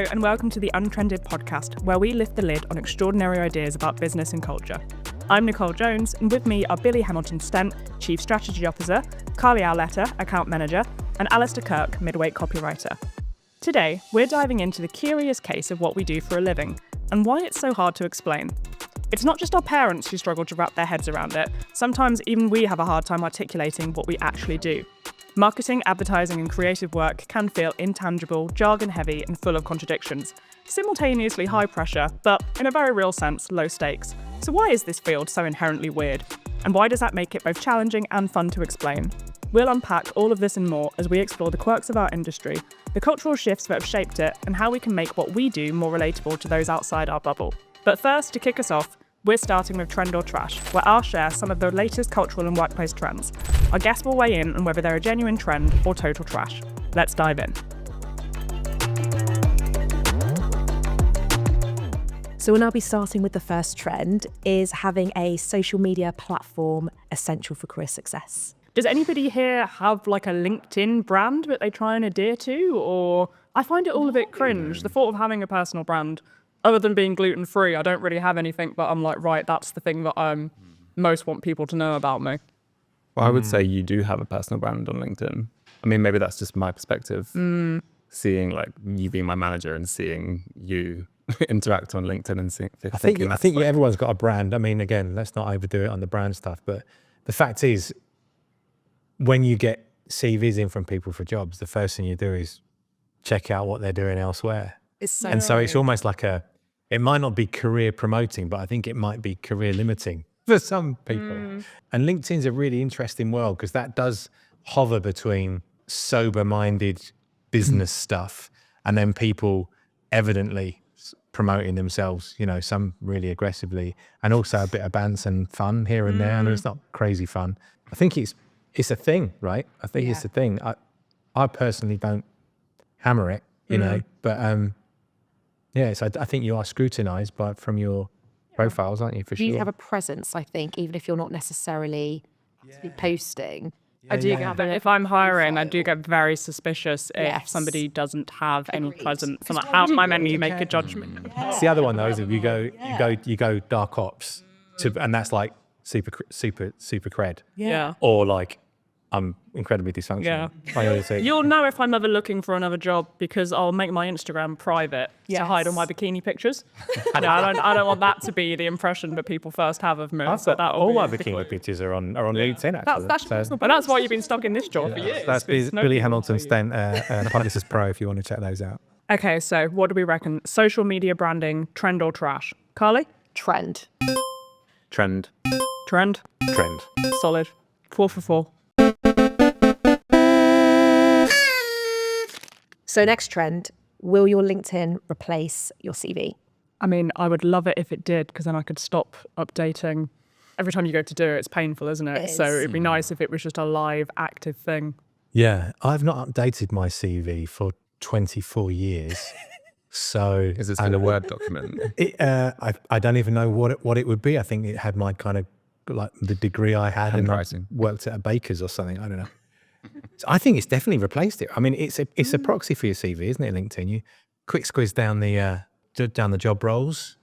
Hello and welcome to the Untrended Podcast, where we lift the lid on extraordinary ideas about business and culture. I'm Nicole Jones, and with me are Billy Hamilton-Stent, Chief Strategy Officer, Carly Arletta, Account Manager, and Alistair Kirk, Midweight Copywriter. Today, we're diving into the curious case of what we do for a living, and why it's so hard to explain. It's not just our parents who struggle to wrap their heads around it. Sometimes even we have a hard time articulating what we actually do. Marketing, advertising, and creative work can feel intangible, jargon-heavy, and full of contradictions. Simultaneously high pressure, but in a very real sense, low stakes. So why is this field so inherently weird? And why does that make it both challenging and fun to explain? We'll unpack all of this and more as we explore the quirks of our industry, the cultural shifts that have shaped it, and how we can make what we do more relatable to those outside our bubble. But first, to kick us off, we're starting with Trend or Trash, where I'll share some of the latest cultural and workplace trends. Our guests will weigh in on whether they're a genuine trend or total trash. Let's dive in. So we'll now be starting with the first trend, is having a social media platform essential for career success. Does anybody here have like a LinkedIn brand that they try and adhere to? Or I find it all a bit cringe, the thought of having a personal brand. Other than being gluten-free, I don't really have anything, but I'm like, right, that's the thing that I most want people to know about me. Well, I would say you do have a personal brand on LinkedIn. I mean, maybe that's just my perspective. Seeing like you being my manager and seeing you interact on LinkedIn and I think everyone's got a brand. I mean, again, let's not overdo it on the brand stuff, but the fact is, when you get CVs in from people for jobs, the first thing you do is check out what they're doing elsewhere. So it's almost like it might not be career promoting, but I think it might be career limiting for some people. And LinkedIn's a really interesting world because that does hover between sober-minded business stuff and then people evidently promoting themselves, you know, some really aggressively, and also a bit of banter and fun here and there. And it's not crazy fun. I think it's a thing, right? I think it's a thing. I personally don't hammer it, you know, but so I think you are scrutinised from your profiles, aren't you, for sure? You have a presence, I think, even if you're not necessarily posting. I do get that. If I'm hiring, I do get very suspicious if somebody doesn't have any presence. I'm like, how am I meant to make a judgment? It's the other one though, is if you go dark ops, and that's like super cred. Yeah. Or like I'm incredibly dysfunctional. Yeah. You'll know if I'm ever looking for another job because I'll make my Instagram private to hide all my bikini pictures. I don't want that to be the impression that people first have of me. All my bikini pictures are on LinkedIn, actually. But that's why you've been stuck in this job for years. That's Billy Hamilton-Stent, Publicis Pro, if you want to check those out. Okay, so what do we reckon? Social media branding, trend or trash? Carly? Trend. Trend. Trend? Trend. Solid. 4 for 4. So next trend, will your LinkedIn replace your CV? I mean, I would love it if it did, because then I could stop updating. Every time you go to do it, it's painful, isn't it? So it'd be nice if it was just a live, active thing. Yeah, I've not updated my CV for 24 years. So is it still a Word document? I don't even know what it would be. I think it had my kind of like the degree I had and I worked at a baker's or something. I don't know. So I think it's definitely replaced it. I mean, it's a proxy for your CV, isn't it? LinkedIn, you quick squiz down the job roles,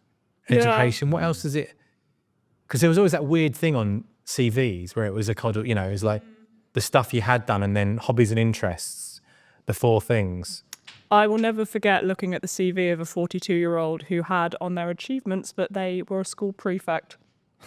education. What else is it? Because there was always that weird thing on CVs where it was a kind of, you know, it was like the stuff you had done and then hobbies and interests, the 4 things. I will never forget looking at the CV of a 42-year-old who had on their achievements that they were a school prefect.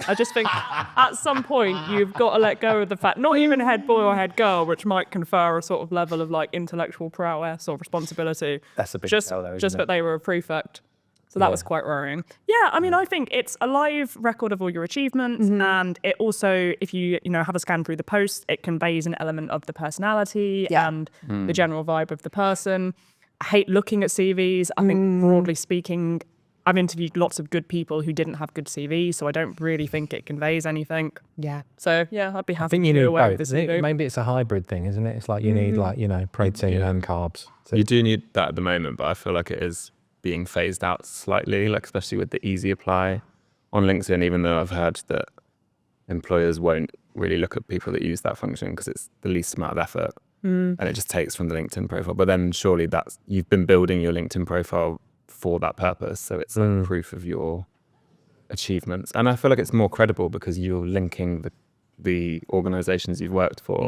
I just think at some point you've got to let go of the fact, not even head boy or head girl, which might confer a sort of level of like intellectual prowess or responsibility. That's a big just tell though, just that they were a prefect. So that was quite worrying. Yeah, I mean, I think it's a live record of all your achievements, and it also, if you have a scan through the posts, it conveys an element of the personality and the general vibe of the person. I hate looking at CVs. I think broadly speaking, I've interviewed lots of good people who didn't have good CVs, so I don't really think it conveys anything. Yeah. So, I'd be happy I think to you need do away with both. this. Maybe it's a hybrid thing, isn't it? It's like you need protein and carbs. So you do need that at the moment, but I feel like it is being phased out slightly, like especially with the easy apply on LinkedIn, even though I've heard that employers won't really look at people that use that function because it's the least amount of effort and it just takes from the LinkedIn profile. But then surely you've been building your LinkedIn profile for that purpose. So it's like proof of your achievements. And I feel like it's more credible because you're linking the organizations you've worked for.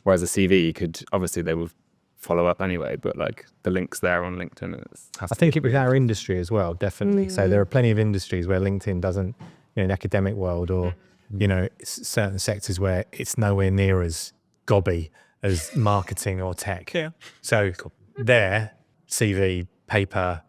Whereas a CV could, obviously they will follow up anyway, but like the link's there on LinkedIn. I think it was our industry as well, definitely. So there are plenty of industries where LinkedIn doesn't, in the academic world or, certain sectors where it's nowhere near as gobby as marketing or tech. Yeah. So there, CV, paper,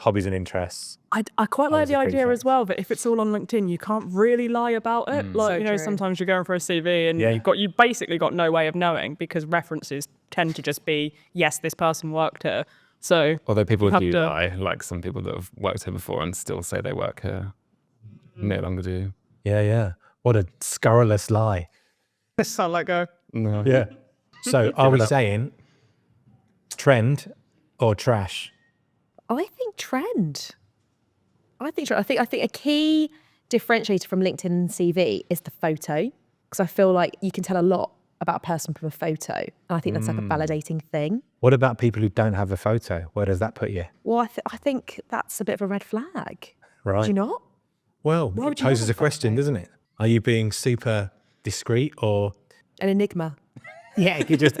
hobbies and interests. I quite like the idea appreciate as well that if it's all on LinkedIn, you can't really lie about it. Like, So true. sometimes you're going for a CV and you basically got no way of knowing because references tend to just be, yes, this person worked here. So Although people have do to- lie, like some people that have worked here before and still say they work here. No longer do. Yeah. What a scurrilous lie. sound like a No. Yeah. So are we saying trend or trash? I think trend. I think a key differentiator from LinkedIn and CV is the photo, because I feel like you can tell a lot about a person from a photo, and I think that's like a validating thing. What about people who don't have a photo? Where does that put you? Well, I think that's a bit of a red flag. Right. Do you not? Well, Why it would you have poses a a question, doesn't it? Are you being super discreet or... An enigma. Yeah, you just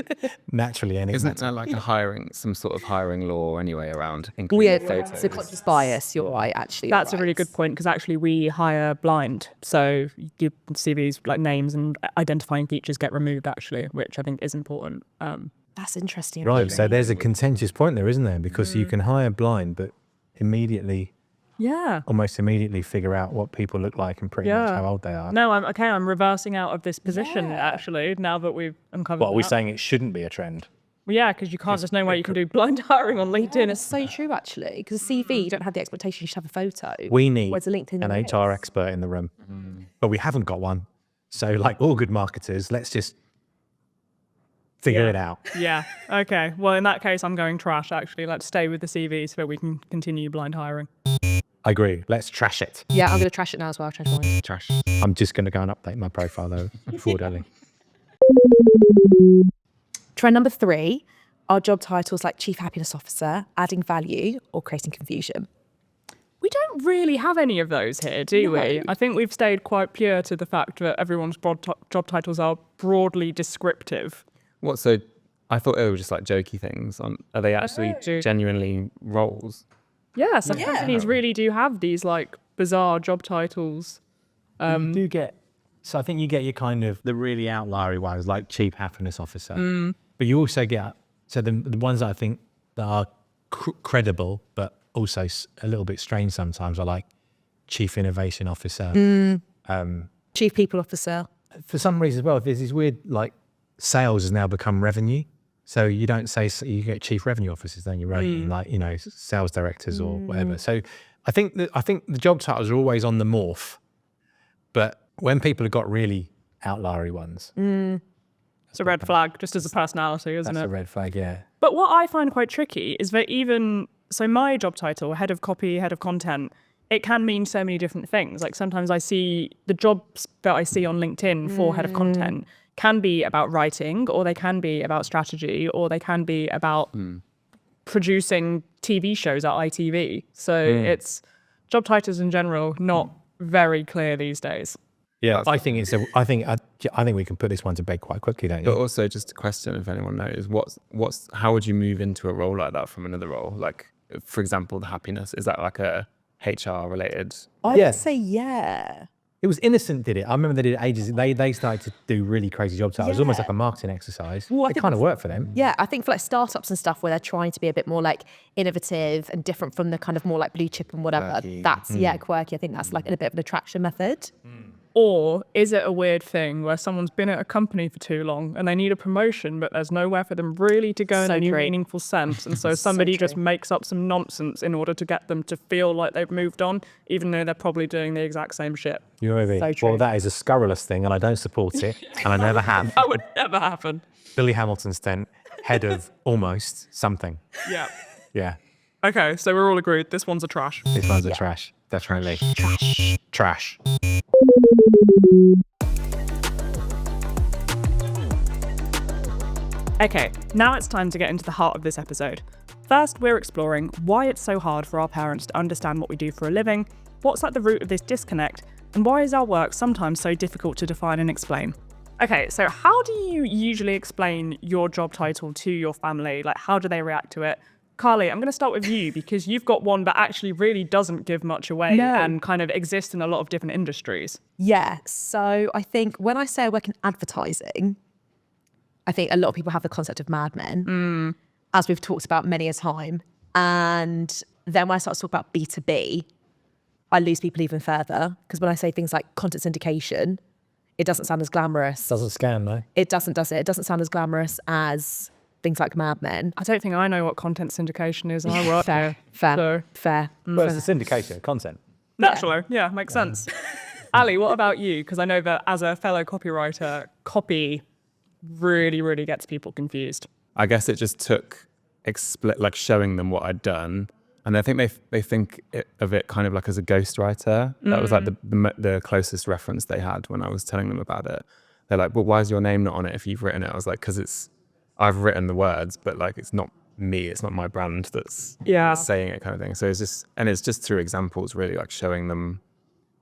naturally anything. Isn't there like some sort of hiring law anyway around Weird including photos? subconscious bias. You're right, actually. That's you're a really right. good point because actually we hire blind. So your CVs, like names and identifying features get removed actually, which I think is important. That's interesting. Right, actually. so there's a contentious point there, isn't there? Because you can hire blind, but almost immediately figure out what people look like and pretty much how old they are. No, I'm reversing out of this position actually now that we've uncovered What, are we that. saying it shouldn't be a trend? Well, yeah, because you can't, there's no way you can do blind hiring on LinkedIn. It's so true, actually. Because a CV, you don't have the expectation you should have a photo. We need Whereas a LinkedIn an there HR is. expert in the room, but we haven't got one. So like all good marketers, let's just figure it out. Yeah. Okay. Well, in that case, I'm going trash, actually. Let's stay with the CV so that we can continue blind hiring. I agree. Let's trash it. Yeah, I'm going to trash it now as well. Trash mine. Trash. I'm just going to go and update my profile though before Delhi. Trend number 3 are job titles like Chief Happiness Officer, adding value, or creating confusion. We don't really have any of those here, do we? I think we've stayed quite pure to the fact that everyone's job titles are broadly descriptive. What, so I thought they were just like jokey things. Are they actually genuinely roles? Yeah, some companies really do have these like bizarre job titles. You do get, so I think you get your kind of the really outliery ones like Chief Happiness Officer, but you also get, so the ones that I think that are credible, but also a little bit strange sometimes are like Chief Innovation Officer. Chief People Officer. For some reason as well, there's this weird, like sales has now become revenue. So you don't say, you get Chief Revenue Officers, don't you? Right? Like, sales directors or whatever. So I think the job titles are always on the morph, but when people have got really outliery ones, It's a red flag, just as a personality, isn't that's it? a red flag, yeah. But what I find quite tricky is that so my job title, head of copy, head of content, it can mean so many different things. Like sometimes I see the jobs that I see on LinkedIn for head of content can be about writing, or they can be about strategy, or they can be about producing TV shows at ITV. So it's job titles in general, not very clear these days. Yeah, I think I think we can put this one to bed quite quickly, don't But you? also just a question, if anyone knows, how would you move into a role like that from another role? Like, for example, the happiness, is that like a HR related? I Yeah. would say yeah. It was Innocent did it. I remember they did it ages. They started to do really crazy job titles. It was almost like a marketing exercise. Well, I It think kind of worked for them. Yeah, I think for like startups and stuff where they're trying to be a bit more like innovative and different from the kind of more like blue chip and whatever. Quirky. That's quirky. I think that's like a bit of an attraction method. Or is it a weird thing where someone's been at a company for too long and they need a promotion, but there's nowhere for them really to go in So a new true. meaningful sense? And so somebody just true. makes up some nonsense in order to get them to feel like they've moved on, even though they're probably doing the exact same shit. You know what I mean? So true. Well, that is a scurrilous thing, and I don't support it, and I never have. That would never happen. Billy Hamilton Stent, head of almost something. Yeah. Yeah, Okay, so we're all agreed this one's a trash. this one's a trash, definitely. Trash. Okay, now it's time to get into the heart of this episode. First, we're exploring why it's so hard for our parents to understand what we do for a living, what's at the root of this disconnect, and why is our work sometimes so difficult to define and explain. Okay, so how do you usually explain your job title to your family? Like, how do they react to it? Carly, I'm going to start with you because you've got one that actually really doesn't give much away and kind of exists in a lot of different industries. Yeah, so I think when I say I work in advertising, I think a lot of people have the concept of madmen, as we've talked about many a time. And then when I start to talk about B2B, I lose people even further, because when I say things like content syndication, it doesn't sound as glamorous. Doesn't scan, though. It doesn't, does it? It doesn't sound as glamorous as things like Mad Men. I don't think I know what content syndication is. I work Fair. Well, it's a syndication of content. Naturally, yeah, makes sense. Ali, what about you? Because I know that as a fellow copywriter, copy really gets people confused. I guess it just took like showing them what I'd done, and I think they think of it kind of like as a ghostwriter. That was like the closest reference they had when I was telling them about it. They're like, "Well, why is your name not on it if you've written it?" I was like, "Because I've written the words, but like it's not me, it's not my brand that's saying it," kind of thing. So it's just through examples, really, like showing them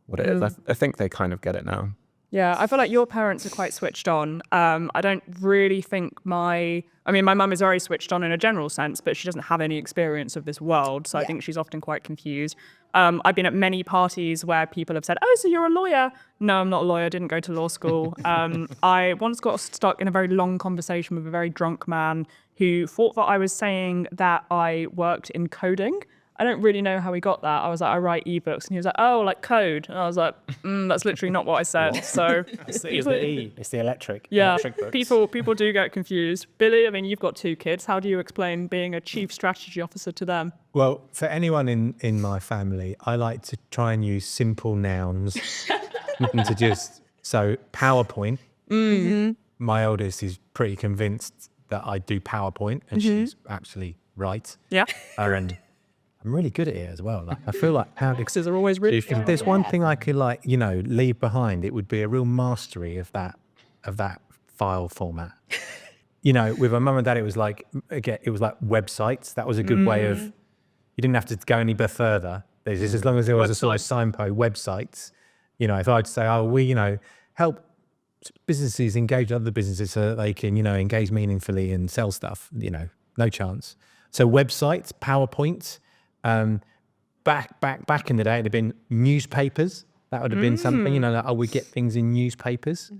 what it is. I think they kind of get it now. Yeah, I feel like your parents are quite switched on. I don't really think my mum is very switched on in a general sense, but she doesn't have any experience of this world. So I think she's often quite confused. I've been at many parties where people have said, "Oh, so you're a lawyer?" No, I'm not a lawyer. I didn't go to law school. I once got stuck in a very long conversation with a very drunk man who thought that I was saying that I worked in coding. I don't really know how he got that. I was like, "I write ebooks," and he was like, "Oh, like code." And I was like, "That's literally not what I said." So It's the E. It's the electric. yeah, Electric books. people do get confused. Billy, I mean, you've got 2 kids. How do you explain being a chief strategy officer to them? Well, for anyone in my family, I like to try and use simple nouns so PowerPoint. My eldest is pretty convinced that I do PowerPoint, and she's actually right. Yeah. And I'm really good at it as well. Like, I feel like Boxes are always really. if there's one thing I could leave behind, it would be a real mastery of that file format. With my mum and dad, it was like websites. That was a good way of, you didn't have to go any bit further. There's just, as long as there was a sort of signpost, websites. If I'd say, we help businesses engage other businesses so that they can, engage meaningfully and sell stuff, no chance. So websites, PowerPoints. Back in the day, it'd have been newspapers. That would have been something, we get things in newspapers.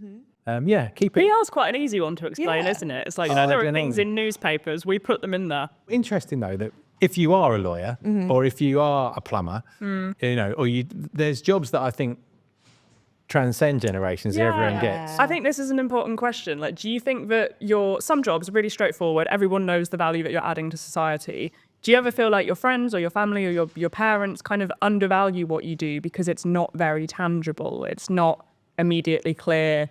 Keep it. PR's quite an easy one to explain, isn't it? It's like, there are things in newspapers, we put them in there. Interesting though, that if you are a lawyer or if you are a plumber, there's jobs that I think transcend generations that everyone gets. I think this is an important question. Like, do you think that some jobs are really straightforward, everyone knows the value that you're adding to society? Do you ever feel like your friends or your family or your parents kind of undervalue what you do because it's not very tangible? It's not immediately clear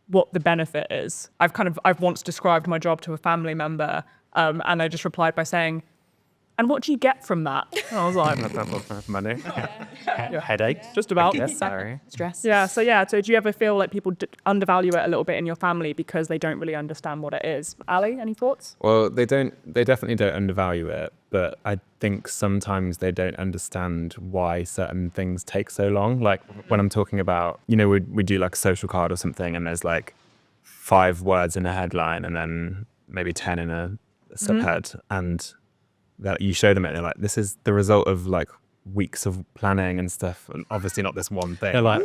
what the benefit is. I've once described my job to a family member, and I just replied by saying, "And what do you get from that?" And I was like, Money. Headache. just about. Sorry. Stress. Yeah. So do you ever feel like people undervalue it a little bit in your family because they don't really understand what it is? Ali, any thoughts? Well, they definitely don't undervalue it, but I think sometimes they don't understand why certain things take so long. Like when I'm talking about, we do like a social card or something, and there's like 5 words in a headline and then maybe 10 in a subhead, and that you show them it, and they're like, "This is the result of like weeks of planning and stuff, and obviously not this one thing." They're like,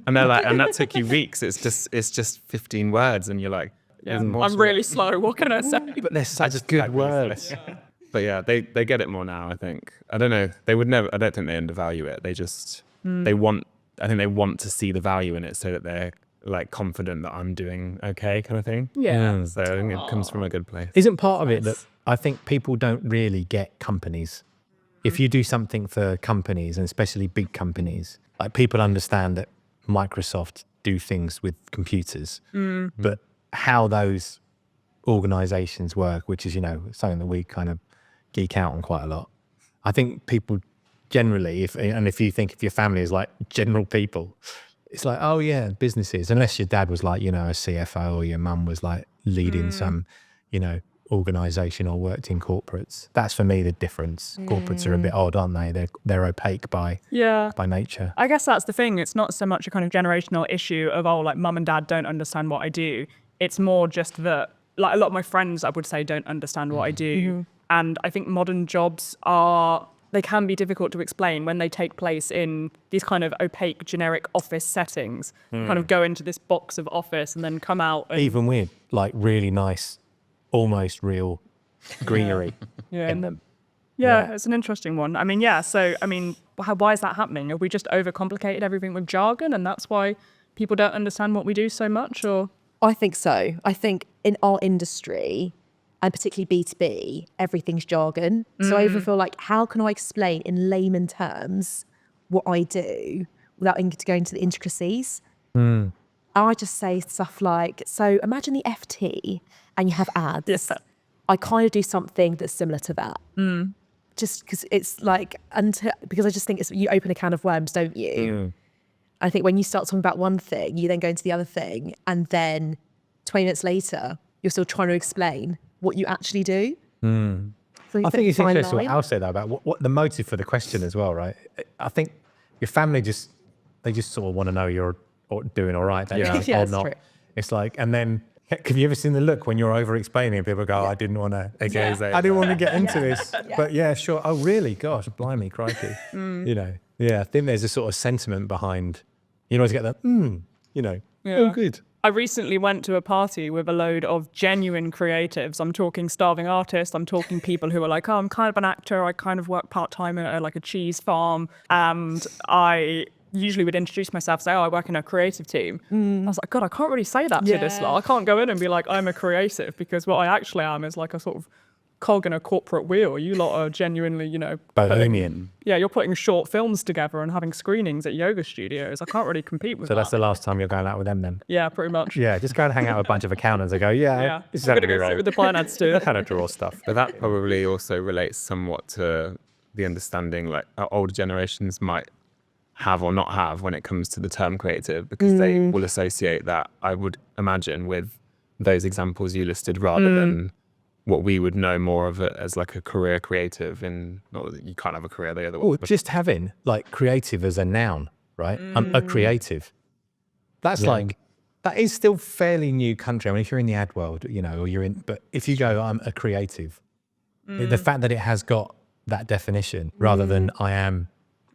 and that took you weeks. It's just 15 words, and you're like, I'm really slow. What can I say? but they're such good words. But yeah, they get it more now, I think. I don't know. They would never. I don't think they undervalue it. They just they want to see the value in it so that they're like confident that I'm doing okay, kind of thing. Yeah. So I think it comes from a good place. Isn't part of it that I think people don't really get companies? If you do something for companies, and especially big companies, like people understand that Microsoft do things with computers, but how those organizations work, which is, something that we kind of geek out on quite a lot. I think people generally, if your family is like general people, it's like, oh yeah, businesses, unless your dad was like, a CFO, or your mum was like leading some, organisation or worked in corporates. That's for me the difference. Corporates are a bit odd, aren't they? They're opaque by nature. I guess that's the thing. It's not so much a kind of generational issue of, oh, like mum and dad don't understand what I do. It's more just that, like, a lot of my friends, I would say, don't understand what I do. And I think modern jobs they can be difficult to explain when they take place in these kind of opaque, generic office settings. Kind of go into this box of office and then come out. And, Even with like really nice, almost real greenery in them. Yeah, it's an interesting one. I mean, why is that happening? Have we just overcomplicated everything with jargon and that's why people don't understand what we do so much? Or I think so. I think in our industry, and particularly B2B, everything's jargon. So I even feel like, how can I explain in layman terms what I do without going into the intricacies? I just say stuff like, so imagine the FT and you have ads. Yes. I kind of do something that's similar to that. Just because it's like, because I just think you open a can of worms, don't you? I think when you start talking about one thing, you then go into the other thing, and then 20 minutes later, you're still trying to explain what you actually do. So I think it's interesting what Al said though, about what the motive for the question as well, right? I think your family they just sort of want to know you're doing all right, or not. True. It's like, and then have you ever seen the look when you're over explaining and people go, I didn't want to get into this, but yeah, sure. Oh really? Gosh, blimey, crikey. I think there's a sort of sentiment behind, you always get that, oh good. I recently went to a party with a load of genuine creatives. I'm talking starving artists. I'm talking people who are like, oh, I'm kind of an actor. I kind of work part-time at like a cheese farm. And I usually would introduce myself, say, oh, I work in a creative team. I was like, God, I can't really say that to this lot. I can't go in and be like, I'm a creative, because what I actually am is like a sort of cog in a corporate wheel. You lot are genuinely, Bohemian. you're putting short films together and having screenings at yoga studios. I can't really compete with that. So that's the last time you're going out with them then? Yeah, pretty much. Yeah, just go and hang out with a bunch of accountants and go, this is how to be right. With the finance too. How to draw stuff. But that probably also relates somewhat to the understanding like our older generations might have or not have when it comes to the term creative, because they will associate that, I would imagine, with those examples you listed rather than what we would know more of it as like a career creative. Not that you can't have a career the other way. Or just having like creative as a noun, right? I'm a creative. That's like, that is still fairly new country. I mean, if you're in the ad world, or but if you go, I'm a creative, the fact that it has got that definition rather than I am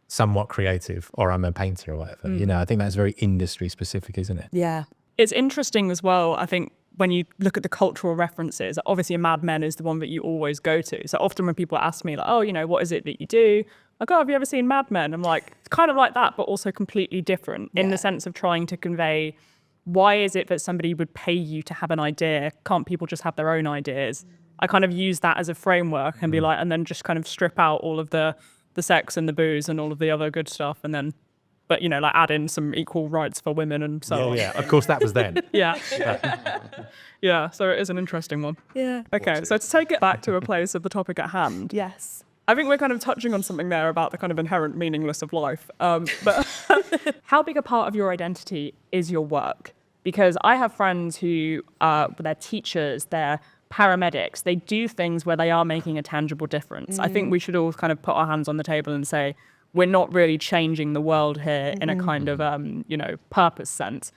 somewhat creative or I'm a painter or whatever, I think that's very industry specific, isn't it? Yeah. It's interesting as well, I think, when you look at the cultural references. Obviously Mad Men is the one that you always go to. So often when people ask me like, oh, what is it that you do? I go, have you ever seen Mad Men? I'm like, it's kind of like that, but also completely different in the sense of trying to convey, why is it that somebody would pay you to have an idea? Can't people just have their own ideas? I kind of use that as a framework and be like, and then just kind of strip out all of the sex and the booze and all of the other good stuff. And then, but like add in some equal rights for women and so on. Yeah, of course that was then. Yeah. So it is an interesting one. Yeah. Okay, so to take it back to a place of the topic at hand. Yes. I think we're kind of touching on something there about the kind of inherent meaningless of life. But how big a part of your identity is your work? Because I have friends who they're teachers, they're paramedics, they do things where they are making a tangible difference. I think we should all kind of put our hands on the table and say, we're not really changing the world here in a kind of, purpose sense.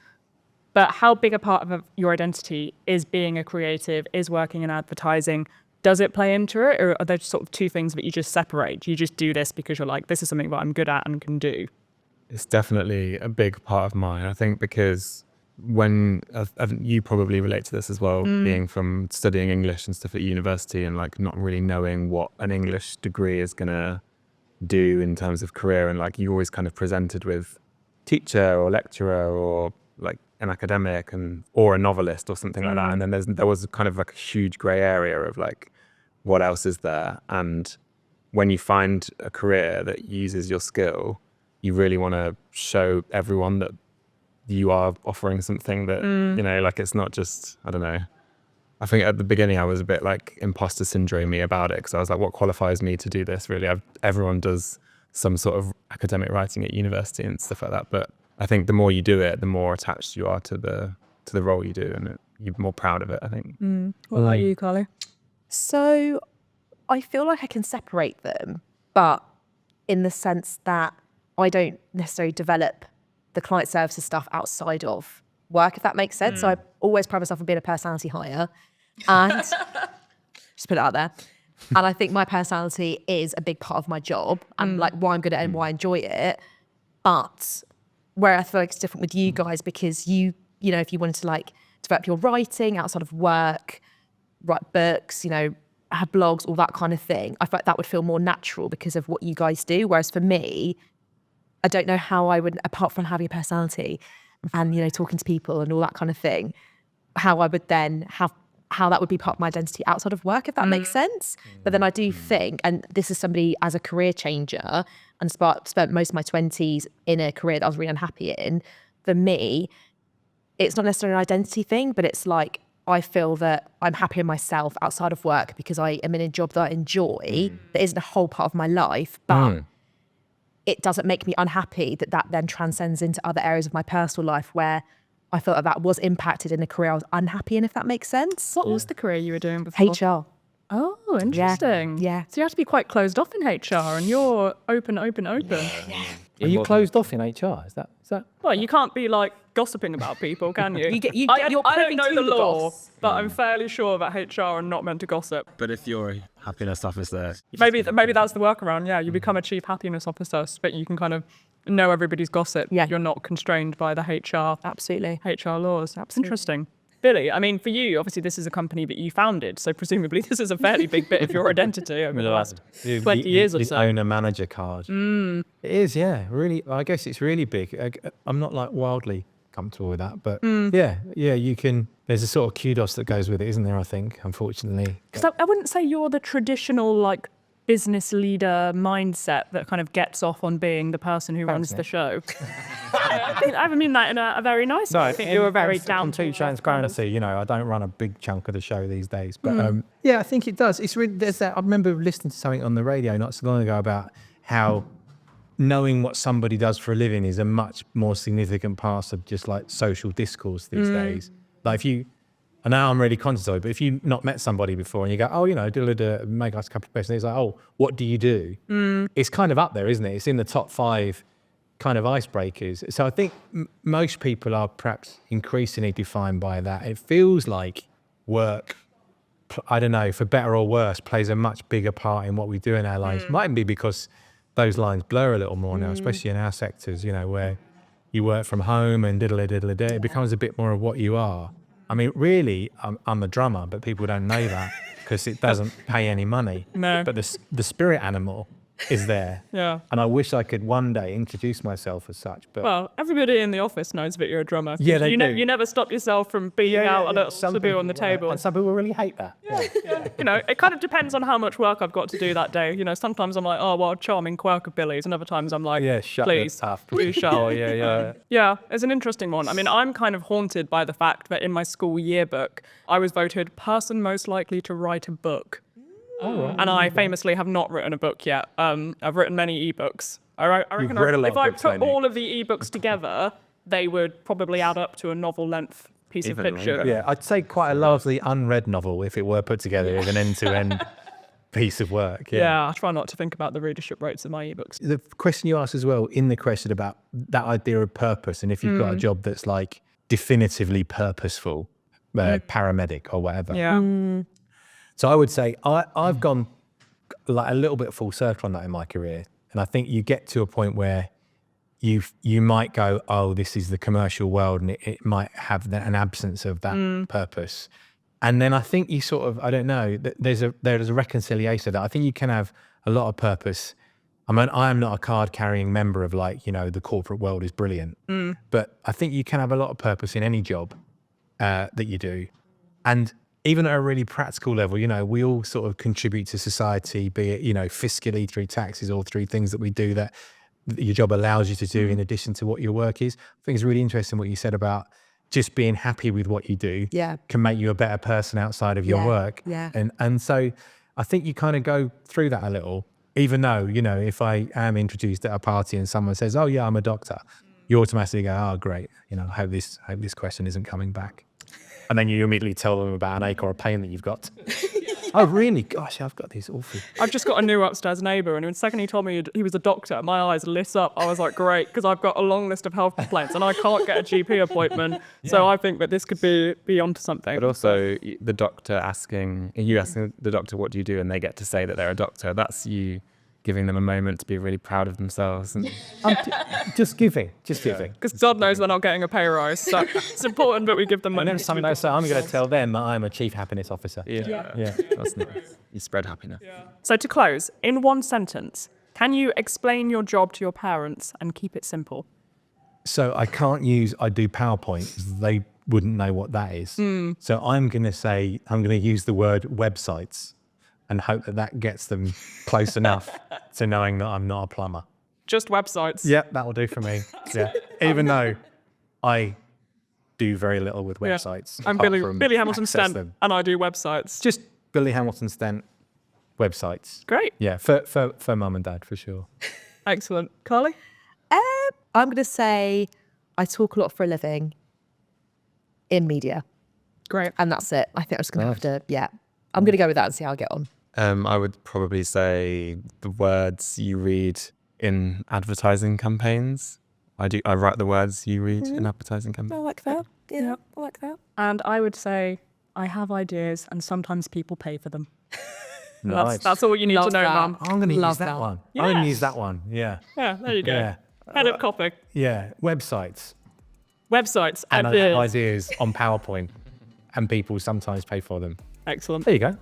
But how big a part of your identity is being a creative, is working in advertising? Does it play into it? Or are there sort of two things that you just separate? You just do this because you're like, this is something that I'm good at and can do? It's definitely a big part of mine, I think, because when you probably relate to this as well, being from studying English and stuff at university and like not really knowing what an English degree is going to do in terms of career, and like you're always kind of presented with teacher or lecturer or like an academic or a novelist or something like that, and then there was kind of like a huge grey area of like what else is there. And when you find a career that uses your skill, you really want to show everyone that you are offering something that like it's not just, I don't know, I think at the beginning I was a bit like imposter syndrome-y about it, because I was like, what qualifies me to do this really? Everyone does some sort of academic writing at university and stuff like that, but I think the more you do it, the more attached you are to the role you do, and you're more proud of it, I think. What about you, Carly? So I feel like I can separate them, but in the sense that I don't necessarily develop the client services stuff outside of work, if that makes sense. So I always pride myself on being a personality hire, and just put it out there. And I think my personality is a big part of my job and like why I'm good at it and why I enjoy it. But where I feel like it's different with you guys, because you know, if you wanted to like develop your writing outside of work, write books, you know, have blogs, all that kind of thing, I feel like that would feel more natural because of what you guys do. Whereas for me, I don't know how I would, apart from having a personality and, you know, talking to people and all that kind of thing, how I would then have, how that would be part of my identity outside of work, if that makes sense. But then I do think, and this is somebody as a career changer and spent most of my 20s in a career that I was really unhappy in, for me, it's not necessarily an identity thing, but it's like, I feel that I'm happy in myself outside of work because I am in a job that I enjoy, that isn't a whole part of my life, but it doesn't make me unhappy that then transcends into other areas of my personal life where I felt that was impacted in a career I was unhappy in, if that makes sense. What was the career you were doing before? HR. Oh, interesting. Yeah. So you have to be quite closed off in HR, and you're open. Are you closed off in HR? Is that? Well, you can't be like gossiping about people, can you? You're I don't privy know to the the law, goss. but I'm fairly sure that HR are not meant to gossip. But if you're a happiness officer, Maybe that's the workaround. Yeah, you become a chief happiness officer, but you can kind of know everybody's gossip. Yeah. You're not constrained by the HR Absolutely. laws. That's interesting. Billy, I mean, for you, obviously, this is a company that you founded, so presumably this is a fairly big bit of your identity over the last 20 years or the so. owner manager card. It is, yeah, really. I guess it's really big. I'm not like wildly comfortable with that, but yeah, you can. There's a sort of kudos that goes with it, isn't there? I think, unfortunately. Because I wouldn't say you're the traditional like business leader mindset that kind of gets off on being the person who runs the show. I mean that in a very nice way. I think you're a very down to complete transparency. You know, I don't run a big chunk of the show these days, but yeah, I think it does. It's really there's that. I remember listening to something on the radio not so long ago about how knowing what somebody does for a living is a much more significant part of just like social discourse these days. Like if you, I know I'm really conscious of it, but if you've not met somebody before and you go, oh, you know, make us a couple of questions, it's like, oh, what do you do? It's kind of up there, isn't it? It's in the top 5 kind of icebreakers. So I think most people are perhaps increasingly defined by that. It feels like work, I don't know, for better or worse, plays a much bigger part in what we do in our lives. Might be because those lines blur a little more now, especially in our sectors, you know, where you work from home and diddle-a-diddle-a-day, it becomes a bit more of what you are. I mean, really, I'm a drummer, but people don't know that because it doesn't pay any money. No. But the spirit animal is there. Yeah. And I wish I could one day introduce myself as such. But Well, everybody in the office knows that you're a drummer. Yeah, they do. You never stop yourself from beating out a little taboo on the table. And some people really hate that. You know, it kind of depends on how much work I've got to do that day. You know, sometimes I'm like, oh, what a charming quirk of Billy's, and other times I'm like, shut please, up. do shut. Oh, yeah. Yeah, it's an interesting one. I mean, I'm kind of haunted by the fact that in my school yearbook, I was voted person most likely to write a book. Oh, right. And I famously have not written a book yet. I've written many ebooks. I reckon read a lot if of I books, put haven't you? all of the ebooks together, they would probably add up to a novel-length piece Even of fiction. longer. Yeah, I'd say quite a largely unread novel if it were put together as an end-to-end piece of work. Yeah, I try not to think about the readership rates of my ebooks. The question you asked as well in the question about that idea of purpose, and if you've got a job that's like definitively purposeful, paramedic or whatever. Yeah. So I would say I've gone like a little bit full circle on that in my career, and I think you get to a point where you might go, oh, this is the commercial world, and it might have an absence of that purpose. And then I think you sort of, I don't know, there's a reconciliation of that. I think you can have a lot of purpose. I mean, I am not a card-carrying member of like, you know, the corporate world is brilliant. But I think you can have a lot of purpose in any job that you do. And even at a really practical level, you know, we all sort of contribute to society, be it, you know, fiscally through taxes or through things that we do that your job allows you to do in addition to what your work is. I think it's really interesting what you said about just being happy with what you do can make you a better person outside of your work. Yeah. And so I think you kind of go through that a little, even though, you know, if I am introduced at a party and someone says, oh yeah, I'm a doctor, you automatically go, oh great, you know, I hope this question isn't coming back. And then you immediately tell them about an ache or a pain that you've got. Oh, really? Gosh, I've got these awful. I've just got a new upstairs neighbour, and the second he told me he was a doctor, my eyes lit up. I was like, great, because I've got a long list of health complaints and I can't get a GP appointment. So I think that this could be onto something. But also, the doctor asking the doctor, what do you do? And they get to say that they're a doctor. That's you giving them a moment to be really proud of themselves. And Just giving. Because God knows they're not getting a pay rise. So it's important that we give them And money. then something else, so I'm going to tell them that I'm a chief happiness officer. yeah, that's nice. You spread happiness. So to close, in one sentence, can you explain your job to your parents and keep it simple? So I do PowerPoint because they wouldn't know what that is. So I'm going to use the word websites and hope that gets them close enough to knowing that I'm not a plumber. Just websites. Yep, that'll do for me. Yeah, even though I do very little with websites. I'm apart Billy from Hamilton access Stent, them. and I do websites. Just Billy Hamilton Stent websites. Great. Yeah, for mum and dad, for sure. Excellent. Carly? I'm going to say I talk a lot for a living in media. Great. And that's it. I think I'm just going to have to, I'm going to go with that and see how I get on. I would probably say the words you read in advertising campaigns. I write the words you read in advertising I campaigns. like that. Yeah, I like that. And I would say I have ideas and sometimes people pay for them. Nice. That's all you need Love to know, that. Mum. I'm going to use Love that that. one. Yeah. I'm going to use that one. Yeah. Yeah, there you go. Yeah. Head of copy. Yeah. Websites Websites. and ideas. ideas on PowerPoint, and people sometimes pay for them. Excellent. There you go.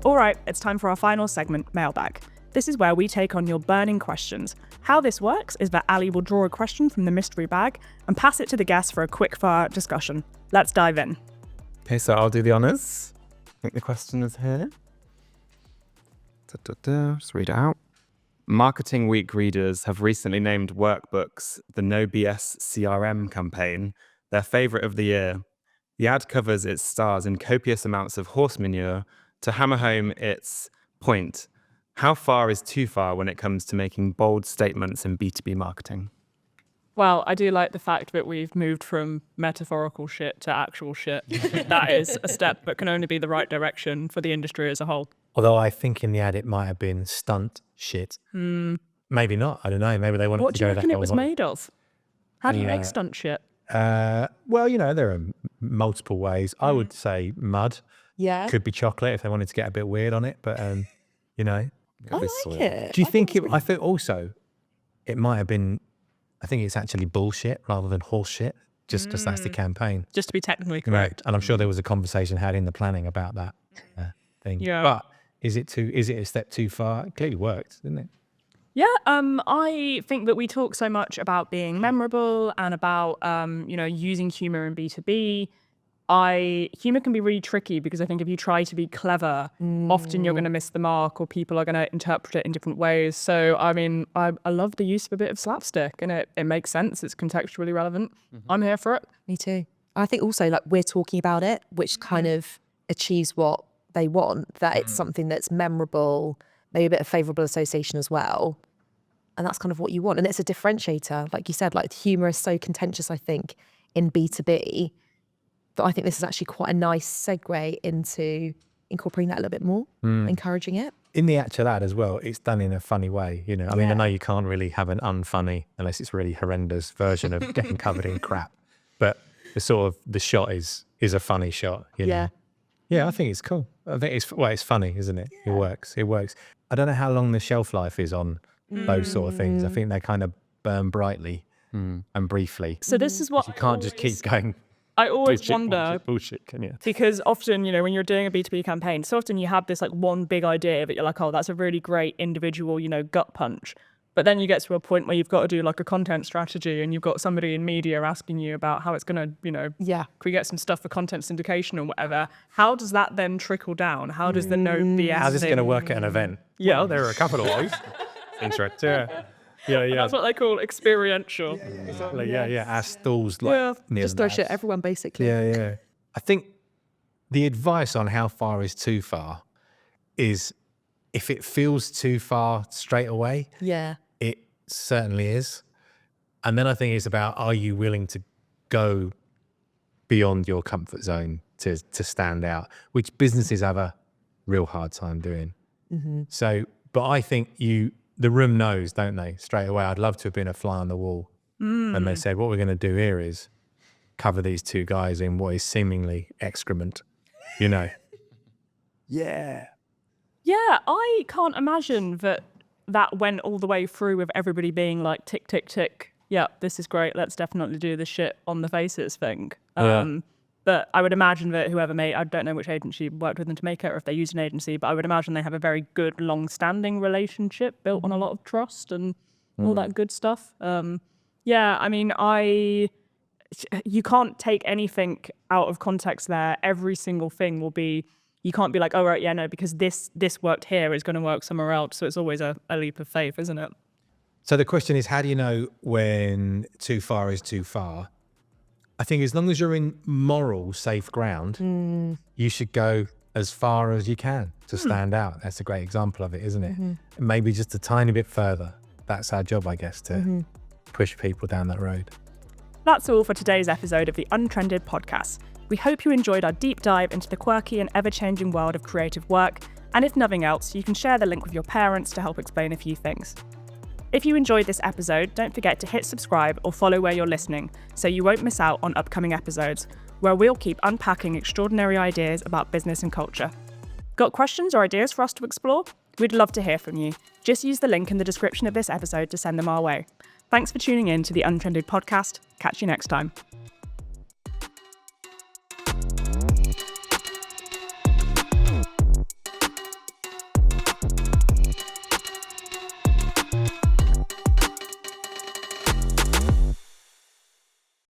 All right, it's time for our final segment, Mailbag. This is where we take on your burning questions. How this works is that Ali will draw a question from the mystery bag and pass it to the guest for a quick-fire discussion. Let's dive in. Okay, so I'll do the honours. I think the question is here. Just read it out. Marketing Week readers have recently named Workbooks the No BS CRM Campaign their favourite of the year. The ad covers its stars in copious amounts of horse manure to hammer home its point. How far is too far when it comes to making bold statements in B2B marketing? Well, I do like the fact that we've moved from metaphorical shit to actual shit. That is a step that can only be the right direction for the industry as a whole. Although I think in the ad it might have been stunt shit. Maybe not. I don't know. Maybe they wanted What to do you go reckon that it was made of? How do you make stunt shit? Well, there are multiple ways. I would say mud. Yeah. Could be chocolate if they wanted to get a bit weird on it, but I like it. Do you think I think also it might have been, I think it's actually bullshit rather than horse shit, just because that's the campaign. Just to be technically Right. correct. And I'm sure there was a conversation had in the planning about that thing. Yeah. But is it a step too far? It clearly worked, didn't it? Yeah, I think that we talk so much about being memorable and about, using humor in B2B. Humor can be really tricky because I think if you try to be clever, often you're going to miss the mark or people are going to interpret it in different ways. So, I mean, I love the use of a bit of slapstick and it makes sense. It's contextually relevant. I'm here for it. Me too. I think also like we're talking about it, which kind of achieves what they want, that it's something that's memorable, maybe a bit of favourable association as well. And that's kind of what you want. And it's a differentiator. Like you said, like humour is so contentious, I think, in B2B, that I think this is actually quite a nice segue into incorporating that a little bit more, encouraging it. In the actual ad as well, it's done in a funny way, I mean, I know you can't really have an unfunny unless it's really horrendous version of getting covered in crap, but the shot is a funny shot, Yeah. Yeah, I think it's cool. I think it's funny, isn't it? It works. I don't know how long the shelf life is on those sort of things. I think they kind of burn brightly and briefly. So this is what You can't just keep going I always wonder, bullshit, can you? because often, when you're doing a B2B campaign, so often you have this like one big idea that you're like, oh, that's a really great individual, gut punch. But then you get to a point where you've got to do like a content strategy and you've got somebody in media asking you about how it's going to, can we get some stuff for content syndication or whatever? How does that then trickle down? How does the no BS How's this going to work at an event? Yeah. Well, there are a couple of ways. Interesting. Yeah. That's what they call experiential. Our stalls near Just the throw ads. shit at everyone, basically. Yeah. I think the advice on how far is too far is if it feels too far straight away, Yeah. it certainly is. And then I think it's about, are you willing to go beyond your comfort zone to stand out, which businesses have a real hard time doing. So, but I think the room knows, don't they, straight away. I'd love to have been a fly on the wall when they said, what we're going to do here is cover these two guys in what is seemingly excrement, you know. Yeah. Yeah, I can't imagine that went all the way through with everybody being like, tick, tick, tick. Yeah, this is great. Let's definitely do this shit on the faces thing. But I would imagine that whoever made, I don't know which agency worked with them to make it or if they used an agency, but I would imagine they have a very good, long-standing relationship built on a lot of trust and all that good stuff. Yeah, I mean, you can't take anything out of context there. Every single thing will be, you can't be like, oh, right, yeah, no, because this worked here is going to work somewhere else. So it's always a leap of faith, isn't it? So the question is, how do you know when too far is too far? I think as long as you're in moral safe ground, you should go as far as you can to stand out. That's a great example of it, isn't it? And maybe just a tiny bit further. That's our job, I guess, to push people down that road. That's all for today's episode of the Untrended Podcast. We hope you enjoyed our deep dive into the quirky and ever-changing world of creative work. And if nothing else, you can share the link with your parents to help explain a few things. If you enjoyed this episode, don't forget to hit subscribe or follow where you're listening so you won't miss out on upcoming episodes, where we'll keep unpacking extraordinary ideas about business and culture. Got questions or ideas for us to explore? We'd love to hear from you. Just use the link in the description of this episode to send them our way. Thanks for tuning in to the Untrended Podcast. Catch you next time.